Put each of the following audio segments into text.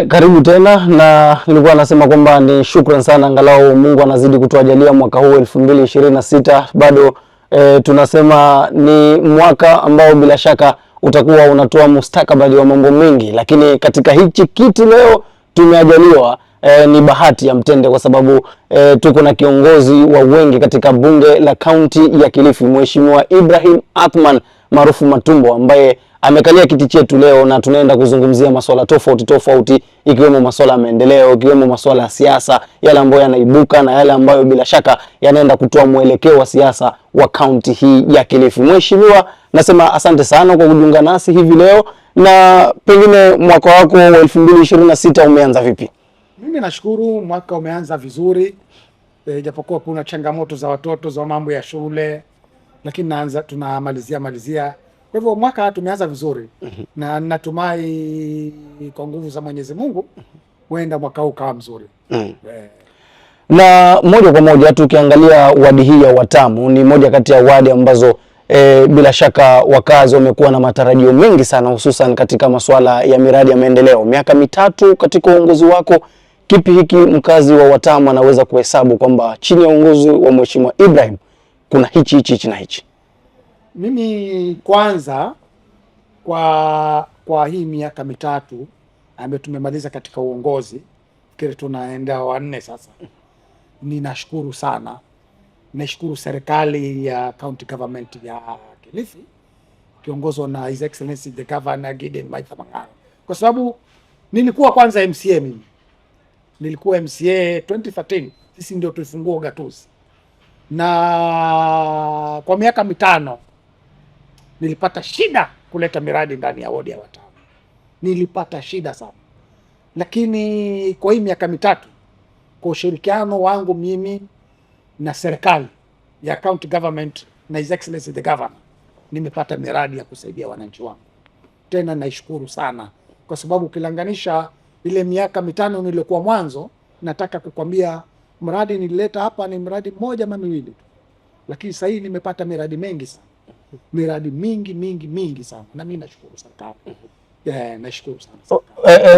Karibu tena, na nilikuwa nasema kwamba ni shukrani sana, angalau Mungu anazidi kutuajalia mwaka huu 2026. Bado tunasema ni mwaka ambao bila shaka utakuwa unatoa mustakabali wa mambo mengi, lakini katika hichi kiti leo tumeajaliwa ni bahati ya mtende, kwa sababu tuko na kiongozi wa wengi katika bunge la kaunti ya Kilifi, Mheshimiwa Ibrahim Athman maarufu Matumbo, ambaye amekalia kiti chetu leo, na tunaenda kuzungumzia masuala tofauti ikiwemo masuala ya maendeleo, ikiwemo masuala ya siasa, yale ambayo yanaibuka na yale ambayo bila shaka yanaenda kutoa mwelekeo wa siasa wa kaunti hii ya Kilifi. Mheshimiwa, nasema asante sana kwa kujiunga nasi hivi leo, na pengine mwaka wako wa 2026 umeanza vipi? Mimi nashukuru mwaka umeanza vizuri, japokuwa kuna changamoto za watoto za mambo ya shule, lakini tunamalizia. Kwa hivyo mwaka tumeanza vizuri na natumai kwa nguvu za Mwenyezi Mungu huenda mwaka huu kawa mzuri. Na moja kwa moja tukiangalia wadi hii ya Watamu, ni moja kati ya wadi ambazo bila shaka wakazi wamekuwa na matarajio mengi sana, hususan katika masuala ya miradi ya maendeleo. Miaka mitatu katika uongozi wako, kipi hiki mkazi wa Watamu anaweza kuhesabu kwamba chini ya uongozi wa Mheshimiwa Ibrahim kuna hichi na hichi? Mimi kwanza kwa hii miaka mitatu ambayo tumemaliza katika uongozi, kile tunaenda wa 4 sasa, ninashukuru sana. Nashukuru serikali ya county government ya Kilifi kiongozwa na His Excellency the Governor Gideon Maitha Mang'aro, kwa sababu nilikuwa kwanza MCA. Mimi nilikuwa MCA 2013, sisi ndio tulifungua ugatuzi, na kwa miaka mitano nilipata shida kuleta miradi ndani ya wodi ya Watamu. Nilipata shida sana, lakini kwa hii miaka mitatu, kwa ushirikiano wangu mimi na serikali ya county government na His Excellency the Governor, nimepata miradi ya kusaidia wananchi wangu. Tena naishukuru sana, kwa sababu ukilinganisha ile miaka mitano nilikuwa mwanzo, nataka kukwambia mradi nilileta hapa ni mradi mmoja ama miwili tu, lakini sasa hivi nimepata miradi mengi sana, miradi mingi sana, na mimi nashukuru serikali. Nashukuru sana.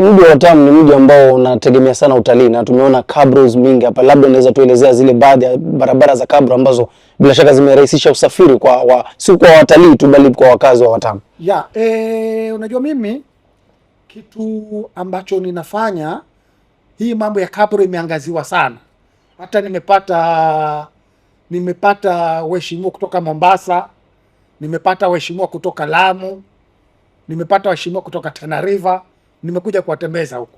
Mji wa Watamu ni mji ambao unategemea sana utalii, na tumeona cabros mingi hapa. Labda unaweza tuelezea zile baadhi ya barabara za cabro ambazo bila shaka zimerahisisha usafiri si kwa watalii tu, bali kwa wakazi wa Watamu? Unajua mimi kitu ambacho ninafanya, hii mambo ya cabro imeangaziwa sana. Hata nimepata waheshimiwa kutoka Mombasa, nimepata waheshimiwa kutoka Lamu, nimepata waheshimiwa kutoka Tana River. Nimekuja kuwatembeza huko,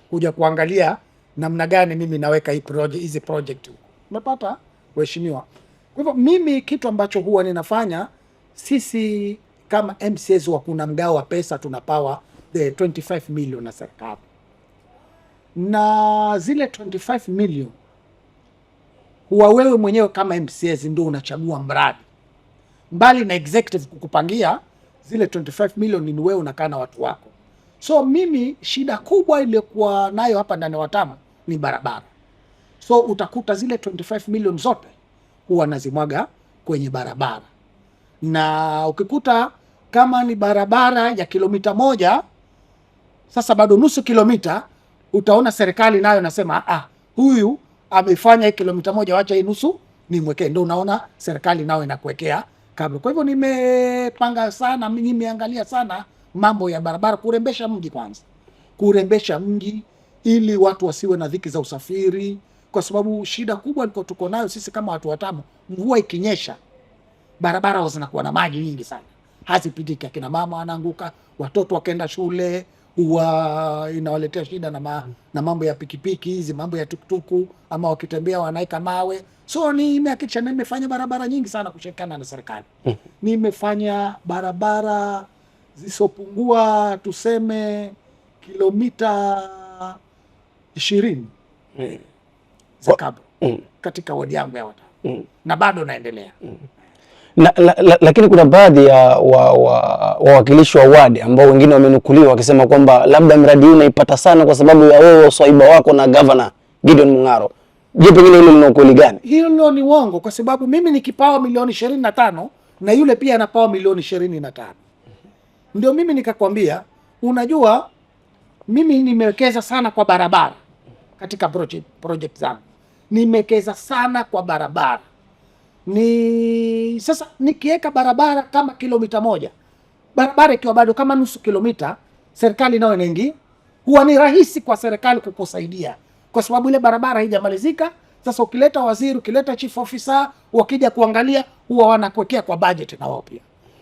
kuja kuangalia namna gani mimi naweka hizi project huko. Nimepata waheshimiwa. Kwa hivyo mimi kitu ambacho huwa ninafanya, sisi kama MCAs wa kuna mgao wa pesa tunapawa 25 million na serikali, na zile 25 million huwa wewe mwenyewe kama MCAs ndio unachagua mradi, mbali na executive kukupangia zile 25 million. Ni wewe unakaa na watu wako. So mimi shida kubwa iliyokuwa nayo hapa ndani Watamu ni barabara. So utakuta zile 25 million zote huwa nazimwaga kwenye barabara, na ukikuta kama ni barabara ya kilomita 1, sasa bado nusu kilomita, utaona serikali nayo nasema huyu amefanya kilomita 1, wacha hii nusu nimwekee. Ndio unaona serikali nao inakuwekea kabla. Kwa hivyo nimepanga sana, nimeangalia sana mambo ya barabara, kurembesha mji kwanza, kurembesha mji ili watu wasiwe na dhiki za usafiri, kwa sababu shida kubwa tuko nayo sisi kama watu Watamu, mvua ikinyesha barabara zinakuwa na maji nyingi sana, hazipitiki. Akina mama wanaanguka, watoto wakaenda shule huwa inawaletea shida na mambo ya pikipiki hizi, mambo ya tukutuku, ama wakitembea wanaika mawe. So nimehakikisha nimefanya barabara nyingi sana kushirikiana na serikali. Nimefanya barabara zisopungua tuseme kilomita 20 za kabro katika wadi yangu ya Watamu, na bado naendelea. Lakini kuna baadhi ya wawakilishi wa wadi ambao wengine wamenukuliwa wakisema kwamba labda miradi hii unaipata sana kwa sababu ya wewe uswaiba wako na Governor Gideon Mung'aro. Je, pengine hilo lina ukweli gani? Hilo ni uongo, kwa sababu mimi nikipawa milioni 25 na yule pia anapawa milioni 25. Ndio mimi nikakwambia, unajua mimi nimewekeza sana kwa barabara katika project zangu, nimewekeza sana kwa barabara. Sasa nikiweka barabara kama kilomita moja, barabara ikiwa bado kama nusu kilomita, serikali nayo inaingia, huwa ni rahisi kwa serikali kukusaidia kwa sababu ile barabara haijamalizika. Sasa ukileta waziri, ukileta chief officer, wakija kuangalia, huwa wanakuwekea kwa budget na wao pia.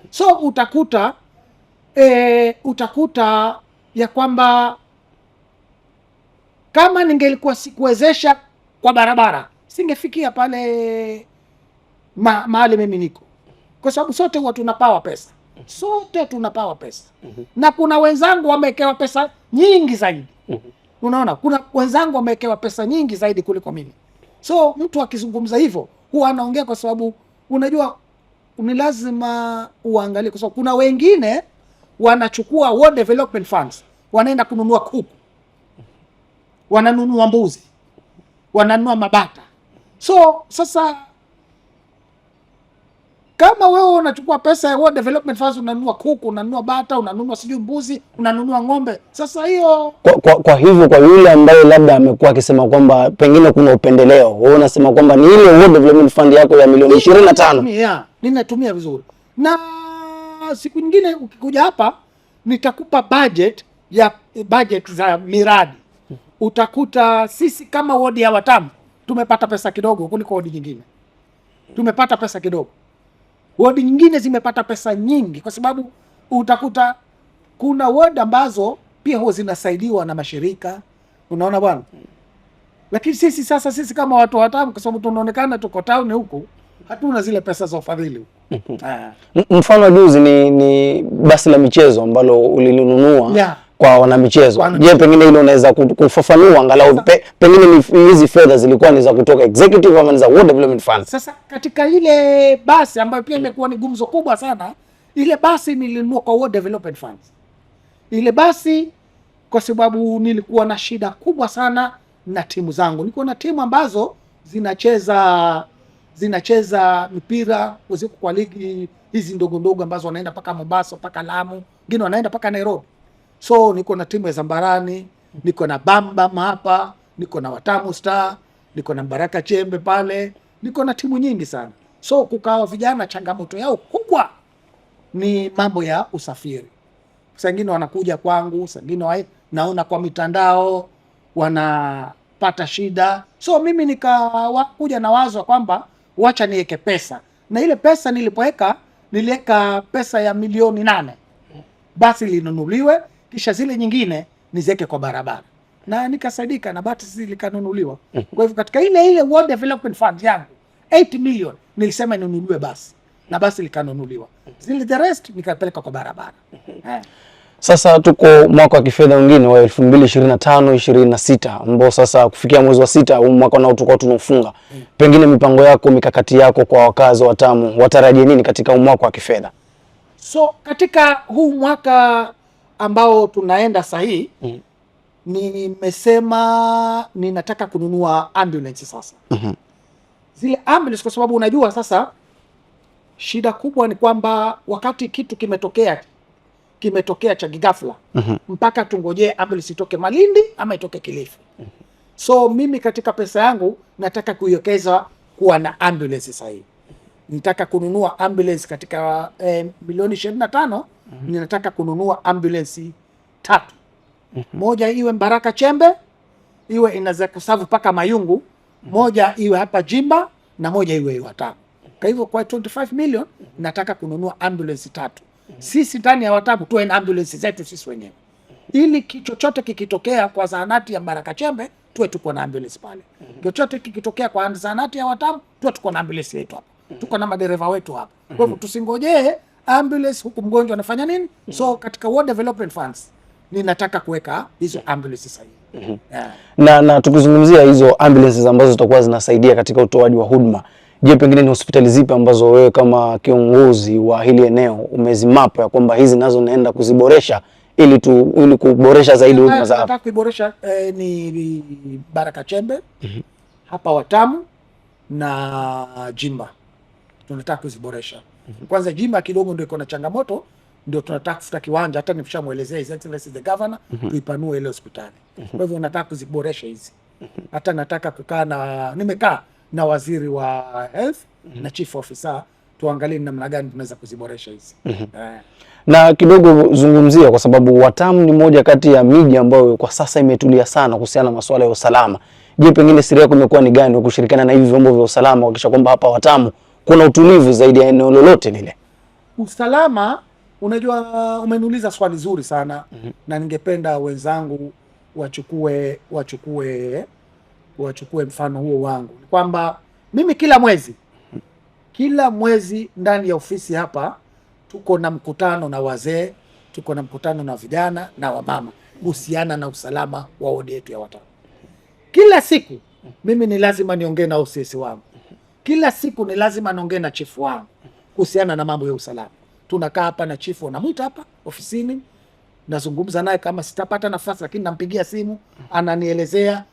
So utakuta ya kwamba kama ningelikuwa sikuwezesha kwa barabara, singefikia pale mahali mimi niko, kwa sababu sote huwa tunapawa pesa, sote tunapawa pesa. Na kuna wenzangu wamewekewa pesa nyingi zaidi. Unaona, kuna wenzangu wamewekewa pesa nyingi zaidi kuliko mimi. So mtu akizungumza hivyo huwa anaongea kwa sababu unajua ni lazima uangalie, kwa sababu kuna wengine wanachukua World Development Funds, wanaenda kununua kuku, wananunua mbuzi, wananunua mabata. So sasa kama wewe unachukua pesa ya World Development Funds, unanunua kuku, unanunua bata, unanunua sijui mbuzi, unanunua ng'ombe, sasa hiyo kwa hivyo kwa yule ambaye labda amekuwa akisema kwamba pengine kuna upendeleo, wewe unasema kwamba ni ile World Development Fund yako ya milioni 25 ninatumia vizuri, na siku nyingine ukikuja hapa nitakupa budget za miradi. Utakuta sisi kama wodi ya Watamu tumepata pesa kidogo kuliko wodi nyingine, tumepata pesa kidogo. Wodi nyingine zimepata pesa nyingi, kwa sababu utakuta kuna wodi ambazo pia huwa zinasaidiwa na mashirika, unaona bwana. Lakini sisi kama watu wa Watamu, kwa sababu tunaonekana tuko town huku, hatuna zile pesa za ufadhili. Mfano juzi ni basi la michezo ambalo ulilinunua kwa wanamichezo. Je, pengine ile unaweza kufafanua angalau pengine hizi fedha zilikuwa ni za kutoka executive ama ni za World Development Fund? Sasa katika ile basi ambayo pia imekuwa ni gumzo kubwa sana, ile basi nilinunua kwa World Development Fund. Ile basi kwa sababu nilikuwa na shida kubwa sana na timu zangu. Nilikuwa na timu ambazo zinacheza mpira usiku kwa ligi hizi ndogo ndogo ambazo wanaenda paka Mombasa, paka Lamu, wengine wanaenda paka Nairobi. So niko na timu ya Zambarani, niko na Bambam hapa, niko na Watamu Star, niko na Baraka Chembe pale, niko na timu nyingi sana. So kukawa vijana changamoto yao kubwa ni mambo ya usafiri. Saa nyingine wanakuja kwangu, saa nyingine naona kwa mitandao wanapata shida. So mimi nikakuja na wazo kwamba wacha niweke pesa. Na ile pesa niliweka pesa ya milioni 8. Basi linunuliwe, kisha zile nyingine niziweke kwa barabara. Na nikasaidika na basi likanunuliwa. Kwa hivyo katika ile World Development Fund yangu 8 million nilisema inunuliwe basi. Na basi likanunuliwa. Zile the rest nikapeleka kwa barabara. Sasa tuko mwaka wa kifedha mwingine wa 2025-26 ambao sasa kufikia mwezi wa 6 huu mwaka nao tukao tunafunga. Pengine mipango yako, mikakati yako kwa wakazi wa Watamu, watarajie nini katika mwaka wa kifedha? So katika huu mwaka ambao tunaenda sahihi, nimesema ninataka kununua ambulance sasa. Zile ambulance, kwa sababu unajua sasa shida kubwa ni kwamba wakati kitu kimetokea cha ghafla, mpaka tungojee ambulance itoke Malindi ama itoke Kilifi. So mimi katika pesa yangu nataka kuiwekeza kuwa na ambulance sahihi. Nitaka kununua ambulance katika milioni 25. Ninataka kununua ambulance 3. Moja iwe Baraka Chembe, iwe inaweza kusavu paka Mayungu, moja iwe hapa Jimba, na moja iwe Watamu. Kwa hivyo kwa 25 million nataka kununua ambulance 3. Sisi ndani ya Watamu tuwe na ambulance zetu sisi wenyewe, ili chochote kikitokea kwa zahanati ya Baraka Chembe tuwe tuko na ambulance pale. Chochote kikitokea kwa zahanati ya Watamu tuwe tuko na ambulance yetu hapa. Tuko na madereva wetu hapa. Kwa hivyo tusingojee ambulance huku mgonjwa anafanya nini. So katika World Development Funds ninataka kuweka hizo ambulance sahihi. Na tukizungumzia hizo ambulances ambazo zitakuwa zinasaidia katika utoaji wa huduma, je, pengine ni hospitali zipi ambazo wewe kama kiongozi wa hili eneo umezimapo ya kwamba hizi nazo naenda kuziboresha ili kuboresha zaidi huduma za afya? Nataka kuboresha ni Baraka Chembe, hapa Watamu na Jimba. Tunataka kuziboresha. Kwanza Jimba kidogo ndio iko na changamoto ndio tunataka kufuta kiwanja, hata nimeshamuelezea His Excellency the Governor tuipanue ile hospitali. Kwa hivyo nataka kuziboresha hizi. Hata nataka nimekaa na waziri wa health na chief officer tuangalie namna gani tunaweza kuziboresha hizi. Na kidogo zungumzia, kwa sababu Watamu ni moja kati ya miji ambayo kwa sasa imetulia sana kuhusiana na masuala ya usalama. Je, pengine siri yako imekuwa ni gani kushirikiana na hivi vyombo vya usalama kuhakikisha kwamba hapa Watamu kuna utulivu zaidi ya eneo lolote lile? Usalama, unajua umeniuliza swali zuri sana na ningependa wenzangu wachukue mfano huo wangu. Kwamba mimi kila mwezi ndani ya ofisi hapa tuko na mkutano na wazee, tuko na mkutano na vijana na wamama kuhusiana na usalama wa wodi yetu ya Watamu. Kila siku mimi ni lazima niongee na OCS wangu. Kila siku ni lazima niongee na chief wangu kuhusiana na mambo ya usalama. Tunakaa hapa na chief, namuita hapa ofisini, nazungumza naye kama sitapata nafasi, lakini nampigia simu, ananielezea.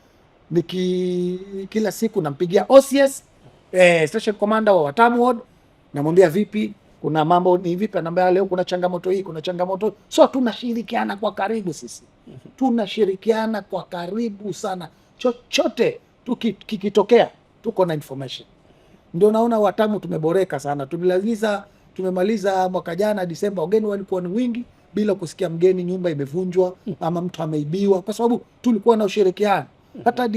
Kila siku nampigia OCS station commander wa Watamu ward, namwambia vipi, kuna mambo ni vipi, anambia leo kuna changamoto hii, kuna changamoto. So tunashirikiana kwa karibu sisi. Tunashirikiana kwa karibu sana. Chochote kikitokea tuko na information. Ndio naona Watamu tumeboreka sana. Tumemaliza mwaka jana Disemba, wageni walikuwa ni wingi bila kusikia mgeni nyumba imevunjwa ama mtu ameibiwa, kwa sababu tulikuwa na ushirikiano. Hata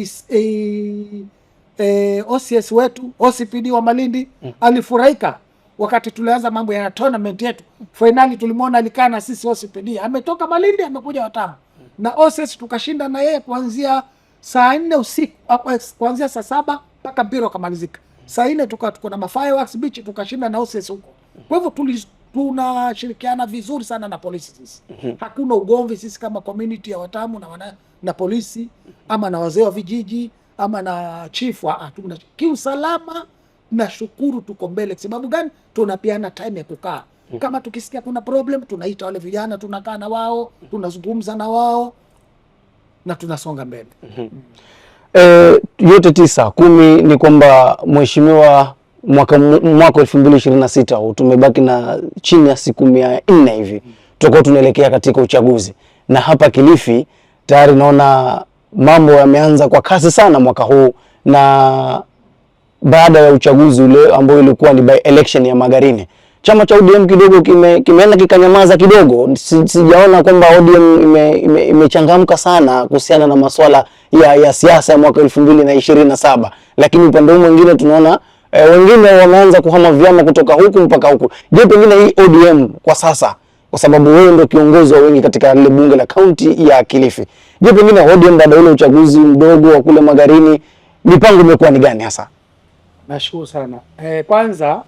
OCS wetu, OCPD wa Malindi alifurahika wakati tulianza mambo ya tournament yetu. Finali tulimwona alikaa na sisi OCPD, ametoka Malindi amekuja Watamu. Na OCS tukashinda na yeye kuanzia saa 4 usiku, kuanzia saa 7 mpaka mpira ukamalizika. Saa 4 tuko na fireworks beach, tukashinda na OCS huko. Kwa hivyo tunashirikiana vizuri sana na polisi sisi. Hakuna ugomvi sisi kama community ya Watamu na polisi ama na wazee wa vijiji ama na chief. Kiusalama nashukuru tuko mbele. Sababu gani? Tunapeana time ya kukaa. Kama tukisikia kuna problem, tunaita wale vijana, tunakaa na wao, tunazungumza na wao na tunasonga mbele. Yote 9, 10 ni kwamba mheshimiwa, mwaka 2026 tumebaki na chini ya siku 400 hivi tutakuwa tunaelekea katika uchaguzi, na hapa Kilifi tayari naona mambo yameanza kwa kasi sana mwaka huu, na baada ya uchaguzi ule ambao ilikuwa ni by election ya Magarini, chama cha ODM kidogo kimeenda kikanyamaza kidogo. Sijaona kwamba ODM imechangamka sana kuhusiana na masuala ya siasa ya mwaka 2027, lakini upande mwingine tunaona wengine wameanza kuhama vyama kutoka huku mpaka huku. Je, pengine hii ODM kwa sasa, kwa sababu wewe ndio kiongozi wa wengi katika ile bunge la kaunti ya Kilifi, je, pengine ODM baada ya ule uchaguzi mdogo wa kule Magarini, mipango imekuwa ni gani hasa? Nashukuru sana. Kwanza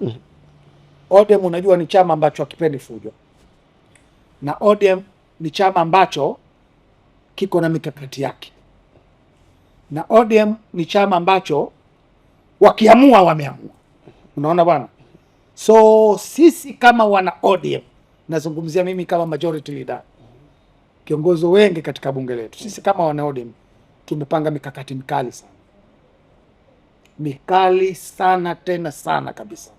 ODM unajua ni chama ambacho hakipendi fujo, na ODM ni chama ambacho kiko na mikakati yake, na ODM ni chama ambacho wakiamua wameamua. Unaona bwana? So sisi kama wana ODM, nazungumzia mimi kama majority leader, kiongozi wengi katika bunge letu, sisi kama wana ODM tumepanga mikakati mikali sana tena sana kabisa.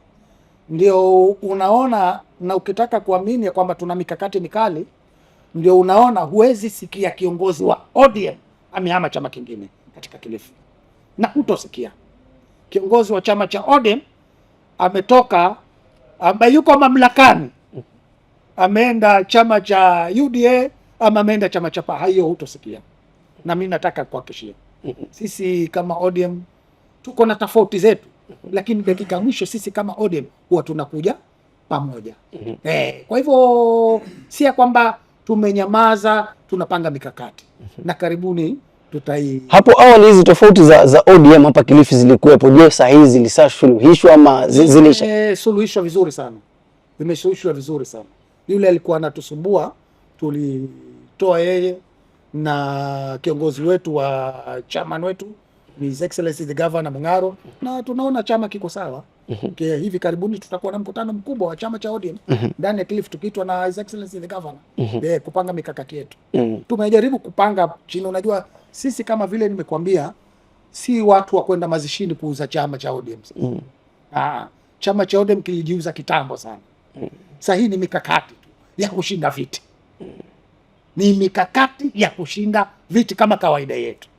Ndio unaona, na ukitaka kuamini ya kwamba tuna mikakati mikali, ndio unaona huwezi sikia kiongozi wa ODM amehama chama kingine katika Kilifi, na hutosikia kiongozi wa chama cha ODM ametoka, ambaye yuko mamlakani, ameenda chama cha UDA ama ameenda chama cha PA. Hiyo hutosikia. Na mimi nataka kuhakikishia sisi kama ODM tuko na tofauti zetu, lakini dakika mwisho sisi kama ODM huwa tunakuja pamoja. Kwa hivyo si ya kwamba tumenyamaza, tunapanga mikakati na karibuni Hapo awali hizi tofauti za ODM hapa Kilifi zilikuwepo. Je, saa hizi zilisuluhishwa ama suluhishwa vizuri sana? Zimesuluhishwa vizuri sana. Yule alikuwa anatusumbua tulitoa yeye, na kiongozi wetu wa chairman wetu ni His Excellency the Governor Mung'aro, na tunaona chama kiko sawa. Hivi karibuni tutakuwa na mkutano mkubwa wa chama cha ODM ndani ya Kilifi tukiitwa na His Excellency the Governor kupanga mikakati yetu. Tumejaribu kupanga chini. Unajua sisi kama vile nimekwambia, si watu wa kwenda mazishini kuuza chama cha ODM. Chama cha ODM kilijiuza kitambo sana. Sasa hii ni mikakati tu ya kushinda viti, ni mikakati ya kushinda viti kama kawaida yetu.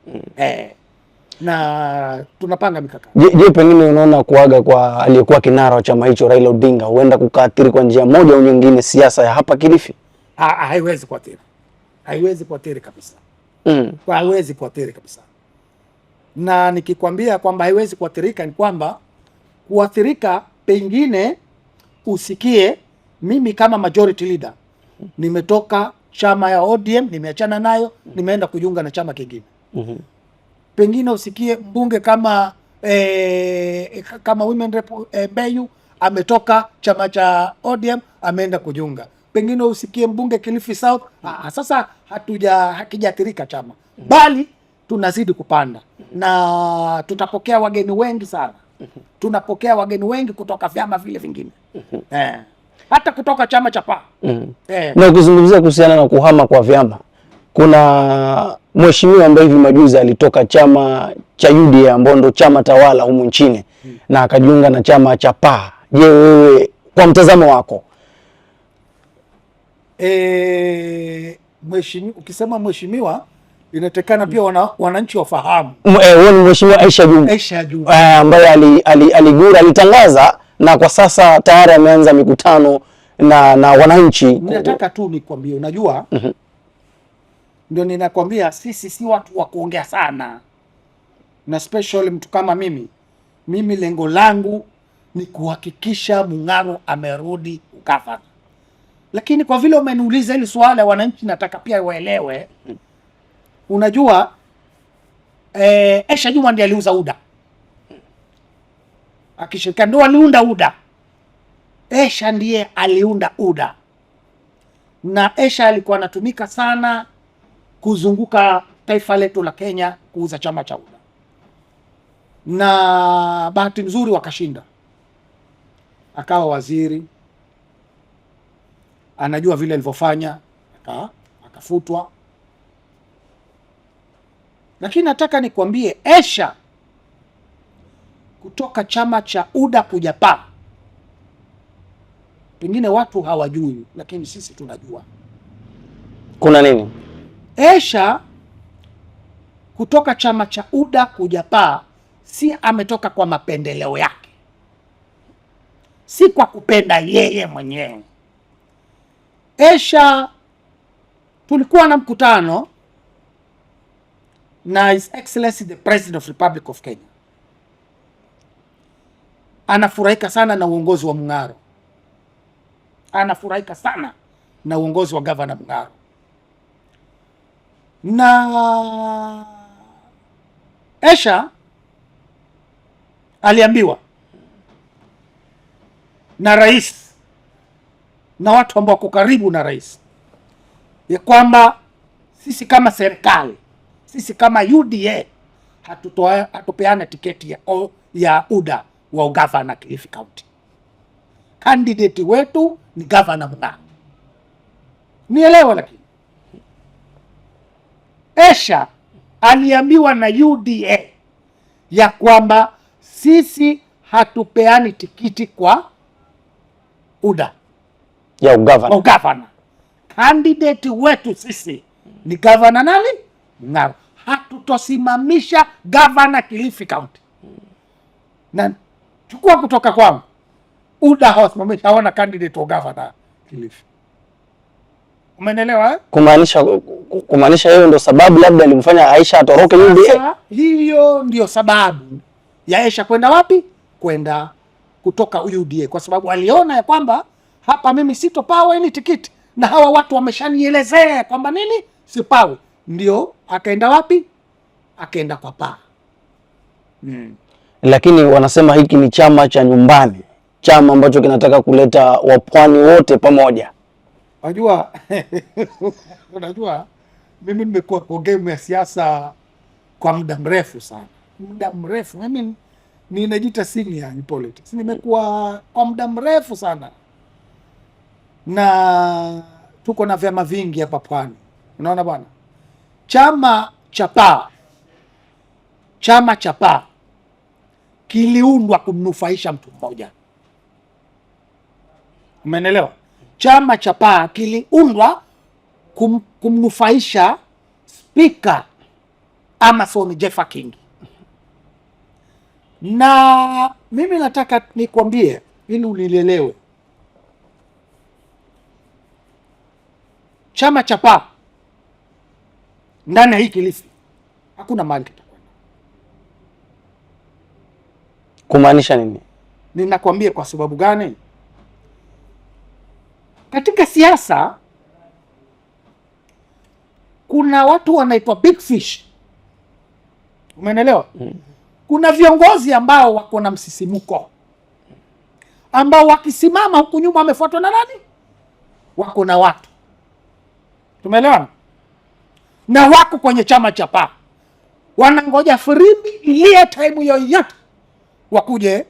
Na tunapanga mikakati. Je, pengine unaona kuaga kwa aliyekuwa kinara wa chama hicho Raila Odinga huenda kukaathiri kwa njia moja au nyingine siasa ya hapa Kilifi? Haiwezi kuathiri, haiwezi kuathiri kabisa. Haiwezi kuathiri kabisa, na nikikwambia kwamba haiwezi kuathirika ni kwamba kuathirika, pengine usikie mimi kama majority leader nimetoka chama ya ODM, nimeachana nayo, nimeenda kujiunga na chama kingine. Pengine usikie mbunge kama kama Women Rep Mbeyu ametoka chama cha ODM ameenda kujiunga. Pengine usikie mbunge Kilifi South. Sasa hakijaathirika chama, bali tunazidi kupanda na tutapokea wageni wengi sana. Tunapokea wageni wengi kutoka vyama vile vingine, hata kutoka chama cha PA. Na ukizungumzia kuhusiana na kuhama kwa vyama, kuna mheshimiwa ambaye hivi majuzi alitoka chama cha UDA ambao ndo chama tawala humu nchini na akajiunga na chama cha PA. Je, wewe kwa mtazamo wako? Ukisema mheshimiwa inatekana pia wananchi wafahamu. Huyo ni mheshimiwa Aisha Jumwa ambaye aligura alitangaza, na kwa sasa tayari ameanza mikutano na wananchi. Nataka tu nikwambie, unajua ndio ninakwambia sisi si watu wa kuongea sana, na especially mtu kama mimi lengo langu ni kuhakikisha Mung'aro amerudi ugavana. Lakini kwa vile umeniuliza hili swala, wananchi nataka pia waelewe. Unajua Aisha Jumwa ndiye aliuza UDA, akishirika ndio aliunda UDA. Aisha ndiye aliunda UDA, na Aisha alikuwa anatumika sana kuzunguka taifa letu la Kenya kuuza chama cha UDA, na bahati nzuri wakashinda, akawa waziri, anajua vile alivyofanya, akafutwa. Lakini nataka nikwambie, Aisha kutoka chama cha UDA kuja PA, pengine watu hawajui, lakini sisi tunajua kuna nini. Aisha kutoka chama cha UDA kuja PA si ametoka kwa mapendeleo yake, si kwa kupenda yeye mwenyewe. Aisha tulikuwa na mkutano na His Excellency the President of Republic of Kenya. Anafurahika sana na uongozi wa Mung'aro, anafurahika sana na uongozi wa Governor Mung'aro, na Aisha aliambiwa na rais na watu ambao wako karibu na rais ya kwamba sisi kama serikali, sisi kama UDA hatupeana tiketi ya UDA wa ugavana Kilifi County. Candidate wetu ni Governor Mung'aro. Nielewa. Lakini Aisha aliambiwa na UDA ya kwamba sisi hatupeani tikiti kwa UDA ya ugavana. Candidate wetu sisi ni Governor nani? Mung'aro. Hatutosimamisha Governor Kilifi County. Na chukua kutoka kwangu, UDA hawasimamisha, hawana candidate wa Governor Kilifi. Umeelewa? Kumaanisha hiyo ndio sababu labda alimfanya Aisha atoroke UDA. Hiyo ndio sababu ya Aisha kwenda wapi? Kwenda kutoka UDA, kwa sababu aliona ya kwamba hapa mimi sitopawa ni tikiti na hawa watu wameshanielezea kwamba nini sipawe. Ndio akaenda wapi? Akaenda kwa PA. Lakini wanasema hiki ni chama cha nyumbani, chama ambacho kinataka kuleta wapwani wote pamoja. Unajua mimi nimekuwa kwa game ya siasa kwa muda mrefu sana, muda mrefu. Mimi ninajiita senior in politics, nimekuwa kwa muda mrefu sana, na tuko na vyama vingi hapa pwani. Unaona bwana, chama cha PA kiliundwa kumnufaisha mtu mmoja. Umeelewa? chama cha PAA kiliundwa kumnufaisha Spika Amason Jeffa Kingi, na mimi nataka nikwambie ili unielewe, chama cha PAA ndani ya hii Kilifi hakuna mahali kitakwenda. Kumaanisha nini? Ninakwambia kwa sababu gani? Katika siasa kuna watu wanaitwa big fish, umeelewa? Kuna viongozi ambao wako na msisimuko, ambao wakisimama huku nyuma wamefuatwa na nani? Wako na watu, tumeelewana? Na wako kwenye chama cha PAA wanangoja firimbi ilie time yoyote wakuje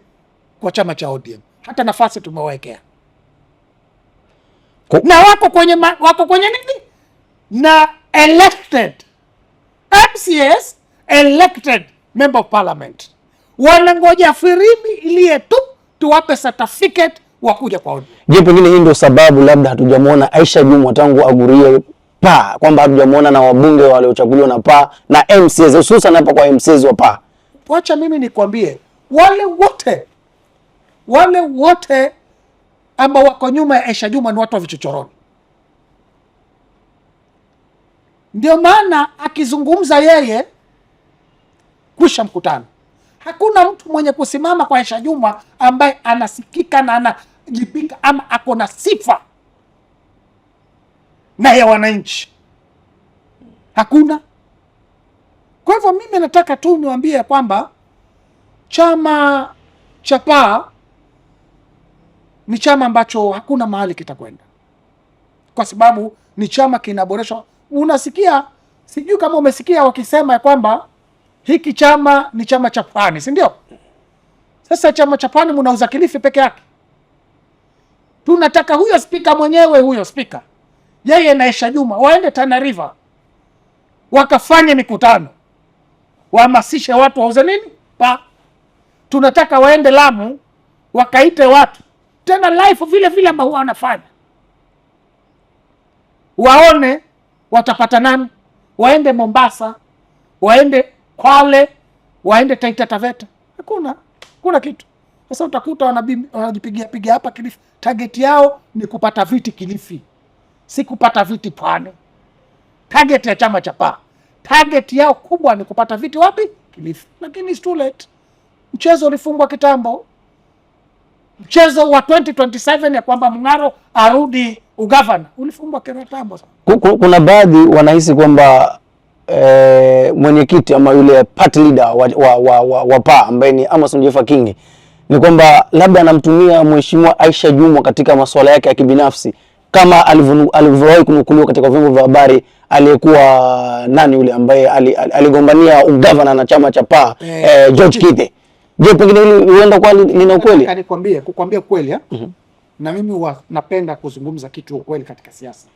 kwa chama cha ODM. Hata nafasi tumewekea, na wako kwenye nini? Na elected MCS, elected member of parliament, wanangoja firimbi ilie tu tuwape certificate wakuja kwa ODM. Je, pengine hii ndio sababu labda hatujamwona Aisha Jumwa tangu agurie PAA, kwamba hatujamwona na wabunge waliochaguliwa na PAA na MCS, hususan hapa kwa MCS wa PAA? Wacha mimi nikwambie, wale wote ambao wako nyuma ya Aisha Jumwa ni watu wa vichochoroni. Ndio maana akizungumza yeye kwisha mkutano. Hakuna mtu mwenye kusimama kwa Aisha Jumwa ambaye anasikika na anajipika ama ako na sifa na ya wananchi, hakuna. Kwa hivyo mimi nataka tu niwaambie kwamba chama cha PAA ni chama ambacho hakuna mahali kitakwenda, kwa sababu ni chama kinaboreshwa. Unasikia, sijui kama umesikia wakisema ya kwamba hiki chama ni chama cha Pwani, si ndio? Sasa chama cha Pwani mnauza Kilifi peke yake. Tunataka huyo spika mwenyewe, huyo spika yeye na Aisha Jumwa waende Tana River wakafanye mikutano, wahamasishe watu wauze nini? PAA. Tunataka waende Lamu wakaite watu tena live vile vile ambao wanafanya, waone watapata nani. Waende Mombasa, waende Kwale, waende Taita Taveta, hakuna kitu. Sasa utakuta wanajipigia hapa Kilifi. Target yao ni kupata viti Kilifi, si kupata viti Pwani. Target ya chama cha PAA, target yao kubwa ni kupata viti wapi? Kilifi. Lakini it's too late. Mchezo ulifungwa kitambo. Mchezo wa 2027 ya kwamba Mng'aro arudi ugavana ulifungwa kitambo. Kuna baadhi wanahisi kwamba mwenyekiti ama yule party leader wa PAA ambaye ni Amason Jeffa Kingi ni kwamba labda anamtumia mheshimiwa Aisha Jumwa katika masuala yake ya kibinafsi, kama alivyowahi kunukuliwa katika vyombo vya habari aliyekuwa nani yule ambaye aligombania ugavana na chama cha PAA, George Kithe. Je, pengine hili huenda kwa lina ukweli? Kukwambia ukweli, na mimi napenda kuzungumza kitu ukweli katika siasa.